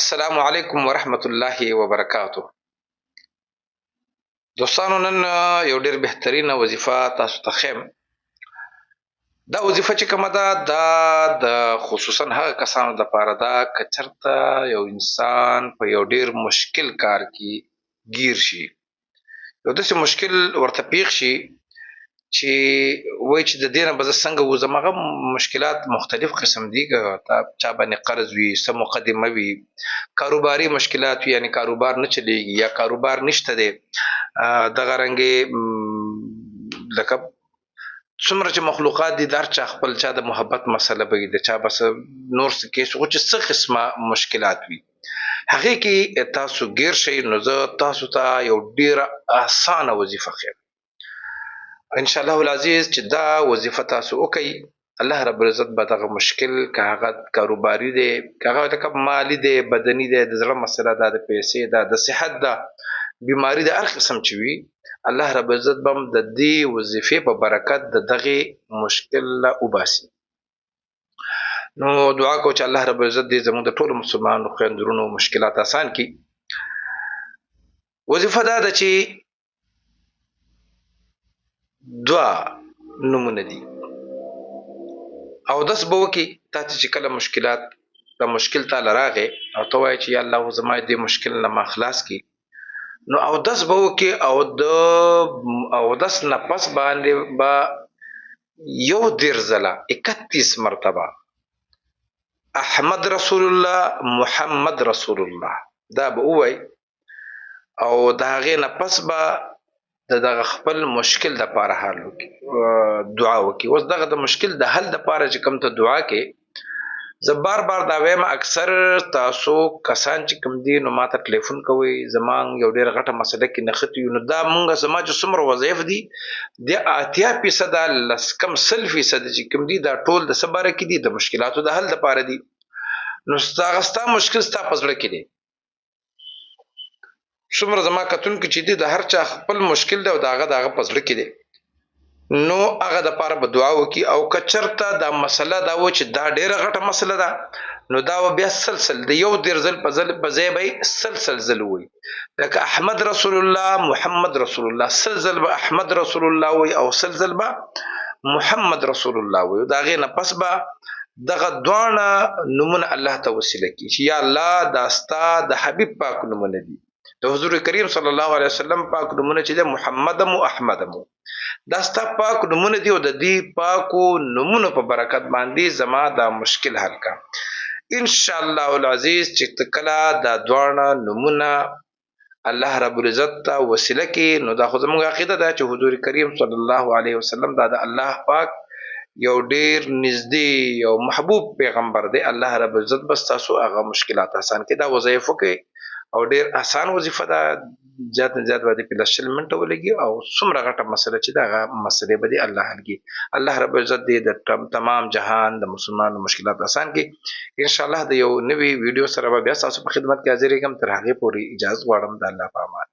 السلام علیکم ورحمت الله وبرکاتو. دوستانو نن یو ډیر بهترینه وظیفه تاسو ته خیم. دا وظیفه چې کومه ده دا د خصوصا هغه کسانو لپاره ده که چېرته یو انسان په یو ډیر مشکل کار کې ګیر شي، یو داسې مشکل ورته پیښ شي چې وایي چې د دې نه به زه څنګه وځم. هغه مشکلات مختلف قسم دي، که چا باندې قرض وي، څه مقدمه وي، کاروباري مشکلات وي، یعنې کاروبار نه چلیږي یا کاروبار نشته دی. دغه رنګې لکه څومره چې مخلوقات دي، د هر چا خپل چا د محبت مسله به وي، د چا به نور څه کیس خو چې څه قسمه مشکلات وي هغې کې تاسو ګیر شئ، نو زه تاسو ته یو ډېره اسانه وظیفه ښیم انشاءالله العزیز چې دا وظیفه تاسو وکئ. الله رب العزت به دغه مشکل که هغه کاروباري دی، که هغه لکه مالي دی، بدني دی، د زړه مسله ده، د پیسې ده، د صحت ده، بیماري د هر قسم چې وي، الله رب العزت به هم د دې وظیفې په برکت د دغې مشکل نه وباسي. نو دعا کوو چې الله رب العزت دې زموږ د ټولو مسلمانانو خویندو ورونو مشکلات آسان کړي. وظیفه دا ده چې دوه نومونه دي. اودس به وکړي تا ته چې کله مشکلات د مشکل تاله راغی او ته وایې چې یا الله زما دې مشکل نه ما خلاص کړي، نو اودس به وکړي او د اودس نه پس باندې به 31 ځله 31 مرتبه احمد رسول الله محمد رسول الله دا به ووایي او د هغې نه پس به د دغه خپل مشکل دپاره حل وکړي، دعا وکړي. اوس دغه د مشکل د حل دپاره چې کوم ته دعا کې زه بار بار دا وایم، اکثر تاسو کسان چې کوم دي نو ما ته ټلیفون کوئ، زما یو ډېره غټه مسله کې نښتي یو، نو دا مونږ زما چې څومره وظایف دي د 80% 100% چې کوم دي دا ټول د څه باره کې دي؟ د مشکلاتو د حل دپاره دي. نو هغه ستا مشکل ستا په زړه کې دی. څومره زما کتونکي چې دي د هر چا خپل مشکل دی او د هغه په زړه کې دی، نو هغه دپاره به دعا وکړي. او که چېرته دا مسله دا و چې دا ډېره غټه مسله ده، نو دا به بیا سلسل د 31 ځل په ځای به یې سلسل ځل ووایي، لکه احمد رسول الله محمد رسول الله، سل ځل به احمد رسول الله وایي او سل ځل به محمد رسول الله وایي. د هغې نه پس به دغه دواړه نومونه الله ته وسیله کړي چې یا الله دا ستا د حبیب پاک نومونه دي، د حضور کریم صلی الله علیه وسلم پاک نومونه چې دی محمدم او احمدم، دا ستا پاک نومونه دي او د دې پاکو نومونو په برکت باندې زما دا مشکل حل کا. انشاءالله العزیز چې کله دا دواړه نومونه الله رب العزت ته وسیله کړي، نو دا خو زموږ عقیده ده چې حضور کریم صلی الله علیه وسلم دا د الله پاک یو ډیر نږدې یو محبوب پیغمبر دی. الله رب العزت بس تاسو هغه مشکلات آسان کړي. دا وظایف وکړئ او ډیر آسان وظیفه ده، زیات نه زیات باندې 15 منټه ولګي او څومره غټه مسله چې دغه مسلې به دې الله حل کړي. الله رب العزت دې د تمام جهان د مسلمانانو مشکلات آسان کړي. انشاءالله د یو نوي ویډیو سره به بیا تاسو په خدمت کې حاضر یم. تر هغې پورې اجازه غواړم. د الله په امان.